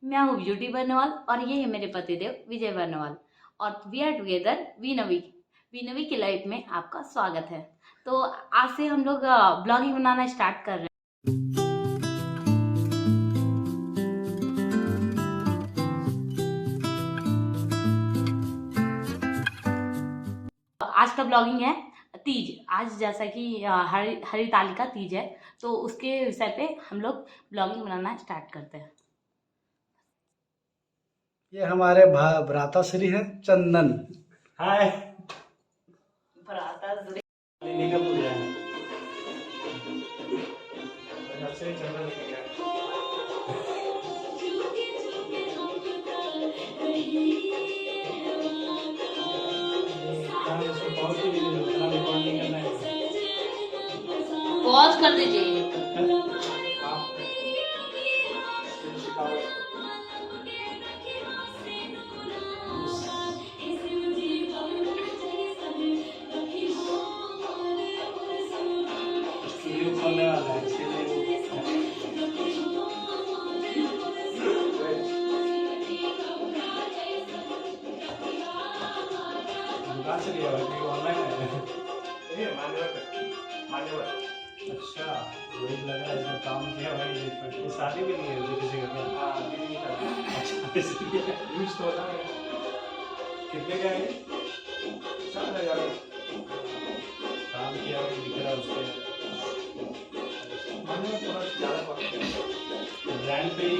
मैं हूँ ब्यूटी बर्नवाल और ये है मेरे पतिदेव विजय बर्नवाल और वी आर टुगेदर वी नवी की लाइफ में आपका स्वागत है। तो आज से हम लोग ब्लॉगिंग बनाना स्टार्ट कर रहे हैं। आज का ब्लॉगिंग है तीज। आज जैसा कि हरितालिका तीज है, तो उसके विषय पे हम लोग ब्लॉगिंग बनाना स्टार्ट करते हैं। ये हमारे भ्राताश्री है चंदन। हाय। भ्राताश्री लिली का पूजा है। सबसे चंदन लेके गया। पॉज कर दीजिए। खोलने वाला है इसलिए दुकान से लिया है कि ऑनलाइन है? ये मान्यवर। अच्छा, वही लगा इसमें काम किया भाई। ये शादी भी नहीं है जो किसी का। हाँ, दीदी की शादी। अच्छा, इसलिए यूज तो होता है। कितने का है? 4,000 काम किया हुआ दिख रहा है उसके। ब्रांड पे ही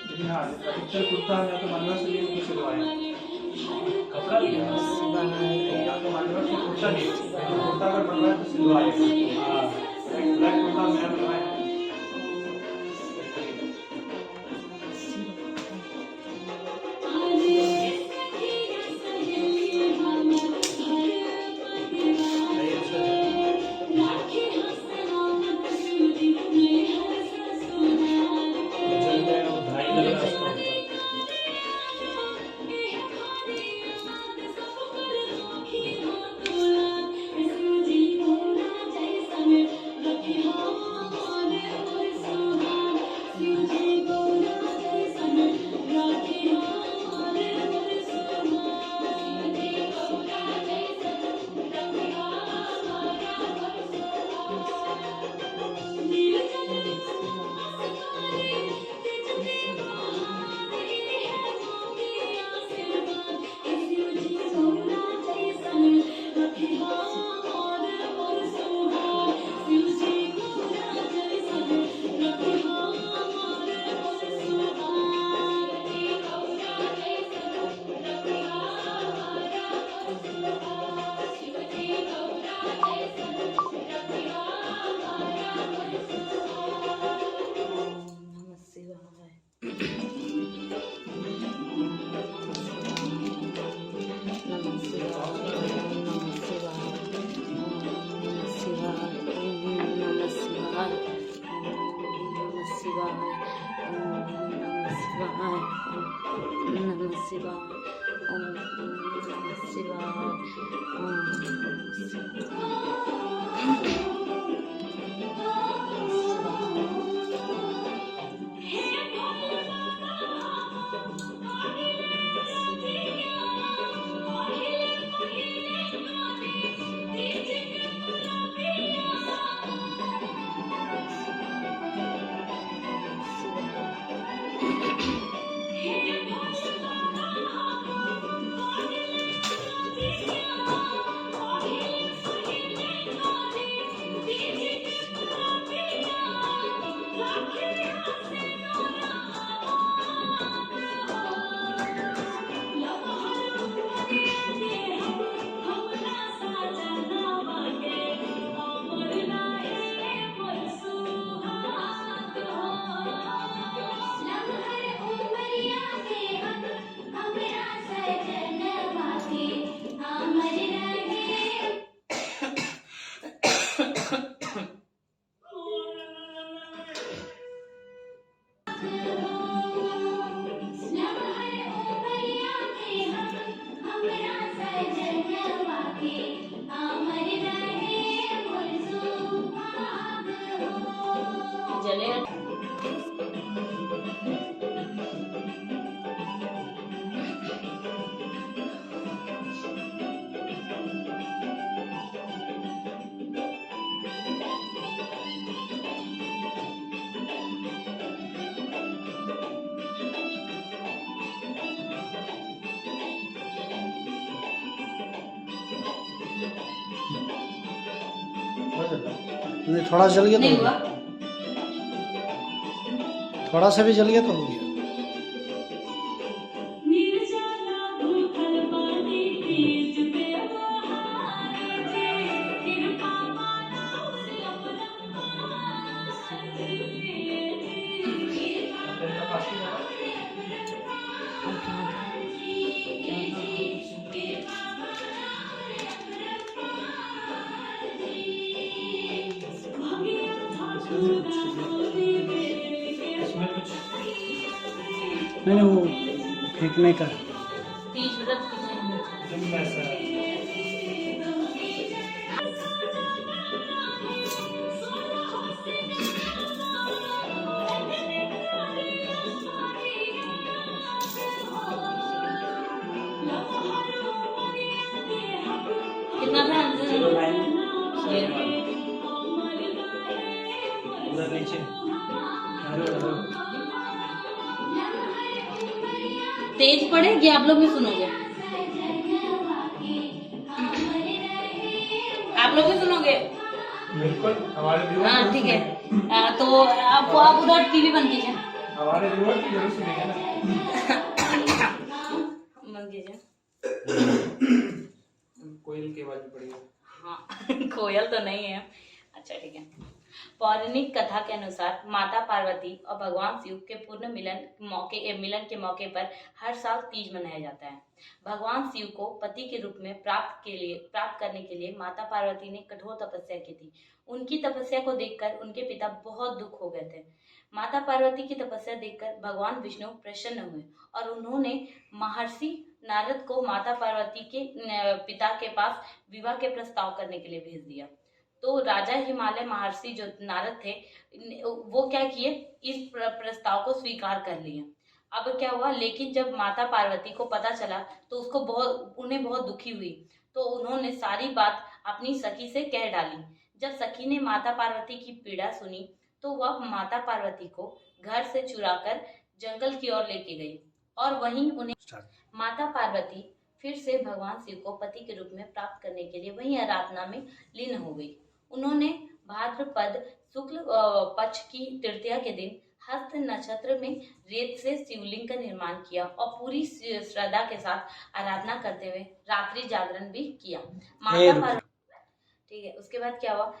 लेकिन हाँ अधिकतर कुर्ता या तो मानवा से लिए सिलवाए कपड़ा लिया या तो मानवा से कुर्ता लिए कुर्ता अगर बनवाए तो सिलवाए। हाँ ब्लैक कुर्ता नया बनवाए। जले नहीं, थोड़ा जल गया तो नहीं हो हुआ। गया। थोड़ा सा भी जल गया तो हो गया। इसमें कुछ नहीं वो फेंकने का। तीज व्रत कितने हैं? तुम ऐसा कितना था? 09 ये। उधर नीचे हेलो तेज पड़े कि आप लोग भी सुनोगे? आप लोग भी सुनोगे? बिल्कुल हमारे व्यूअर हाँ ठीक है। तो आप उधर टीवी बंद कीजिए। हमारे व्यूअर तो जरूर सुनेंगे ना। बंद कीजिए। कोयल की आवाज पड़ेगी। हाँ कोयल तो नहीं है। अच्छा ठीक है। पौराणिक कथा के अनुसार माता पार्वती और भगवान शिव के पूर्ण मिलन के मौके पर हर साल तीज मनाया जाता है। भगवान शिव को पति के रूप में प्राप्त करने के लिए माता पार्वती ने कठोर तपस्या की थी। उनकी तपस्या को देखकर उनके पिता बहुत दुख हो गए थे। माता पार्वती की तपस्या देखकर भगवान विष्णु प्रसन्न हुए और उन्होंने महर्षि नारद को माता पार्वती के पिता के पास विवाह के प्रस्ताव करने के लिए भेज दिया। तो राजा हिमालय महर्षि जो नारद थे वो क्या किए, इस प्रस्ताव को स्वीकार कर लिए। अब क्या हुआ, लेकिन जब माता पार्वती को पता चला तो उन्हें बहुत दुखी हुई। तो उन्होंने सारी बात अपनी सखी से कह डाली। जब सखी ने माता पार्वती की पीड़ा सुनी तो वह माता पार्वती को घर से चुराकर जंगल की ओर लेके गई और वहीं उन्हें माता पार्वती फिर से भगवान शिव को पति के रूप में प्राप्त करने के लिए वहीं आराधना में लीन हो गई। उन्होंने भाद्रपद शुक्ल पक्ष की तृतीया के दिन हस्त नक्षत्र में रेत से शिवलिंग का निर्माण किया और पूरी श्रद्धा के साथ आराधना करते हुए रात्रि जागरण भी किया। माता पार्वती ठीक है। उसके बाद क्या हुआ,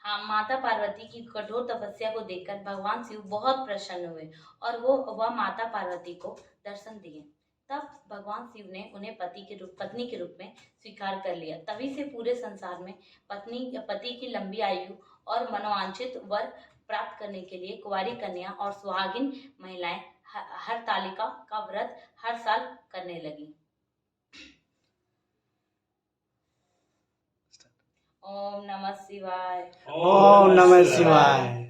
हाँ, माता पार्वती की कठोर तपस्या को देखकर भगवान शिव बहुत प्रसन्न हुए और वह माता पार्वती को दर्शन दिए। तब भगवान शिव ने उन्हें पत्नी के रूप में स्वीकार कर लिया। तभी से पूरे संसार में पति की लंबी आयु और मनोवांछित वर प्राप्त करने के लिए कुंवारी कन्या और सुहागिन महिलाएं हरतालिका का व्रत हर साल करने लगी। ओम नमः शिवाय। ओम नमः शिवाय।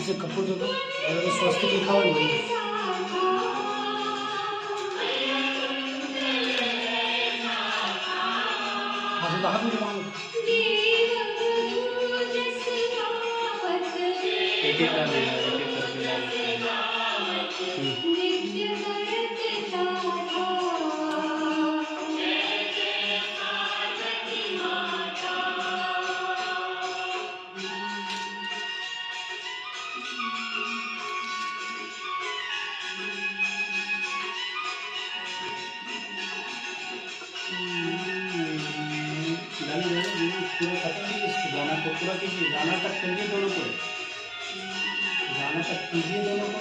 से कपूर जो तो स्वस्तिक लिखा हुआ है वही। हाँ, तो हाथ में मांगो। एक एक कर देना, एक एक करके पूरा खत्म कीजिए इसको, गाना को पूरा कीजिए, गाना तक करिए दोनों को, गाना तक कीजिए दोनों को।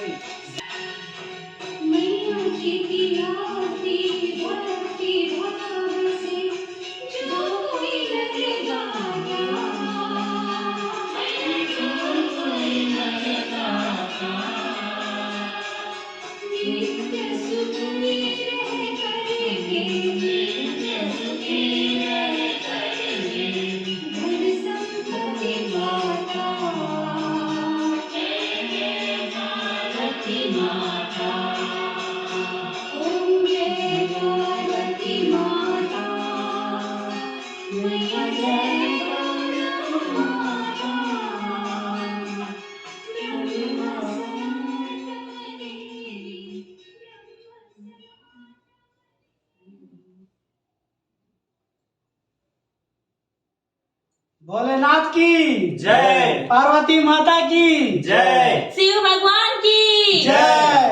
भोलेनाथ की जय। पार्वती माता की जय। शिव भगवान की जय।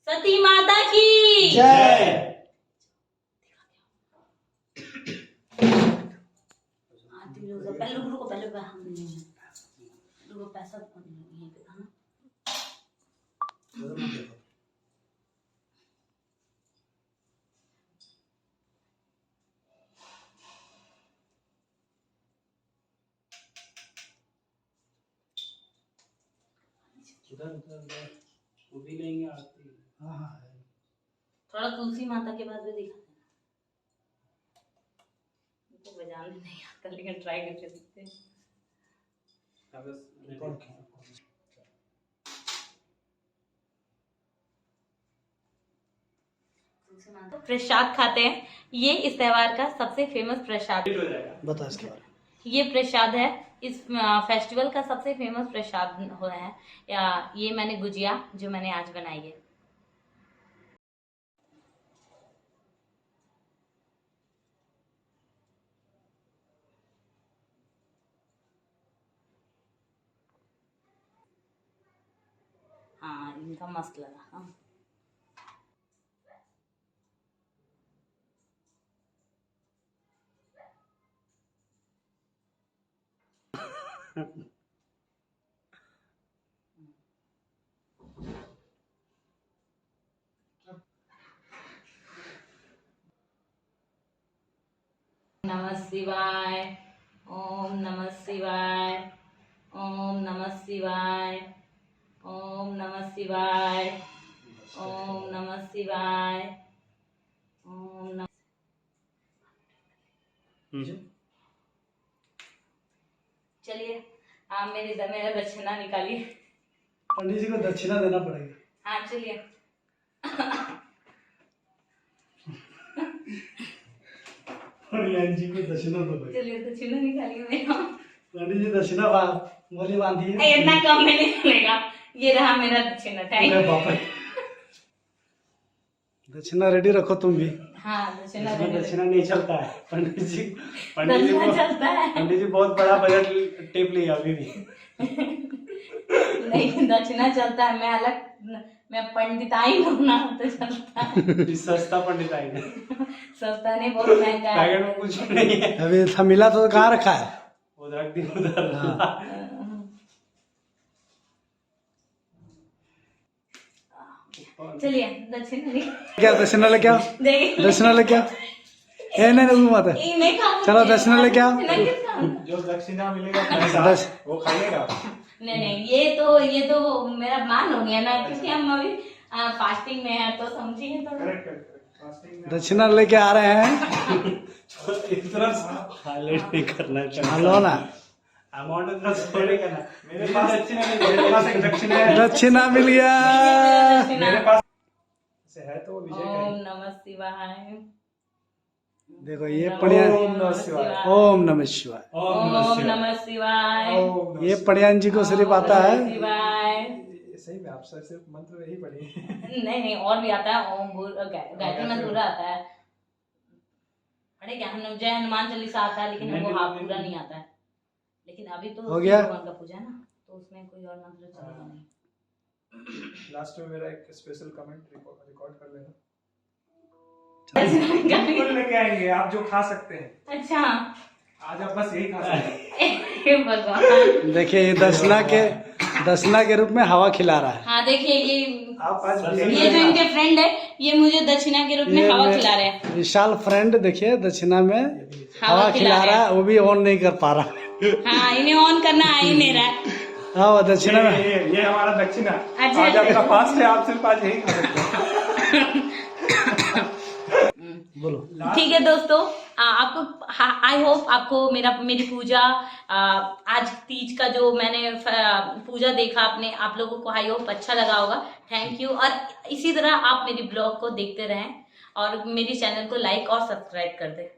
सती माता की जय। पहले रुको पैसा यहीं पे था ना। उधर उधर उधर वो भी लेंगे आरती। हाँ हाँ थोड़ा तुलसी माता के बाद भी दिखा देना। तो बजाने नहीं आता लेकिन ट्राई करके देखते हैं। प्रसाद खाते हैं, ये इस त्योहार का सबसे फेमस प्रसाद। बता इसके बारे में। ये प्रसाद है, इस फेस्टिवल का सबसे फेमस प्रसाद हो है या ये मैंने गुजिया जो मैंने आज बनाई है। हाँ इनका मस्त लगा। हाँ नमः शिवाय, ओम नमः शिवाय, ओम नमः शिवाय, ओम नमः शिवाय, ओम नमः शिवाय, ओम नमः। चलिए आप मेरा दक्षिणा निकालिए। पंडित जी को दक्षिणा देना पड़ेगा। हाँ चलिए। जी को दक्षिणा दो भाई। चलिए दक्षिणा निकालिए मेरा। पंडित जी दक्षिणा बोली बांधी है। इतना कम में नहीं मिलेगा। ये रहा मेरा दक्षिणा। Thank you. दक्षिणा रेडी रखो तुम भी। हाँ दक्षिणा दक्षिणा नहीं चलता है पंडित जी चलता है। पंडित जी बहुत बड़ा बजट टेप लिया अभी भी। नहीं दक्षिणा चलता है। मैं पंडिताई हूँ ना तो चलता है। सस्ता पंडिताई है। सस्ता नहीं, बहुत महंगा है। पैकेट में कुछ नहीं है। अभी था मिला तो कहाँ रखा है? उधर रख दी उधर। चलिए दक्षिणा क्या दक्षिणा लेके आओ। दक्षिणा लेके आओ। नहीं मत चलो दक्षिणा लेके आओ। जो दक्षिणा मिलेगा वो खाइएगा। नहीं ये तो मेरा मान हो गया ना, क्योंकि हम अभी फास्टिंग में है तो समझिए तो। दक्षिणा लेके आ रहे हैं। इस तरफ हाईलाइट नहीं करना चाहिए। लो ना अमाउंट उतना थोड़े का ना, मेरे पास दक्षिणा नहीं, मेरे पास एक दक्षिणा है। दक्षिणा मिल गया। मेरे पास से है तो वो विजय का ओम है। नमः शिवाय। देखो ये पढ़िया। ओम नमः शिवाय। ओम नमः शिवाय। ओम नमः शिवाय। ओम नमः ये पढ़ियान जी को सिर्फ आता है। शिवाय। सही में आप सिर्फ मंत्र यही पढ़िए। नहीं नहीं, और भी आता है। ओम गायत्री मंत्र पूरा आता है। अरे क्या, हम जय हनुमान चालीसा आता है, लेकिन हमको हाफ पूरा नहीं आता है। लेकिन अभी तो हो गया? भगवान का पूजा है ना, तो उसमें कोई और मंत्र चलेगा नहीं। लास्ट में मेरा एक स्पेशल कमेंट रिकॉर्ड कर लेना। अच्छा बिल्कुल लेके आएंगे, आप जो खा सकते हैं। अच्छा। आज आप बस यही खा सकते हैं। हे भगवान। देखिए ये दक्षिणा के रूप में हवा खिला रहा है। हाँ देखिए, ये आप आज ये जो इनके फ्रेंड है, ये मुझे दक्षिणा के रूप में ये हवा मैं- खिला रहे हैं। विशाल फ्रेंड देखिए दक्षिणा में हवा खिला रहा है, वो भी ऑन नहीं कर पा रहा। हाँ, इन्हें ऑन करना आ ही नहीं रहा है। हाँ वो दक्षिणा में ये हमारा दक्षिणा। अच्छा, आज अच्छा। आपका फास्ट है, आप सिर्फ आज यही खा सकते हैं। बोलो। ठीक है दोस्तों, आपको आई होप आपको मेरी पूजा, आज तीज का जो मैंने पूजा देखा आपने, आप लोगों को आई होप अच्छा लगा होगा। Thank you. और इसी तरह आप मेरी ब्लॉग को देखते रहें और मेरी चैनल को लाइक और सब्सक्राइब कर दें।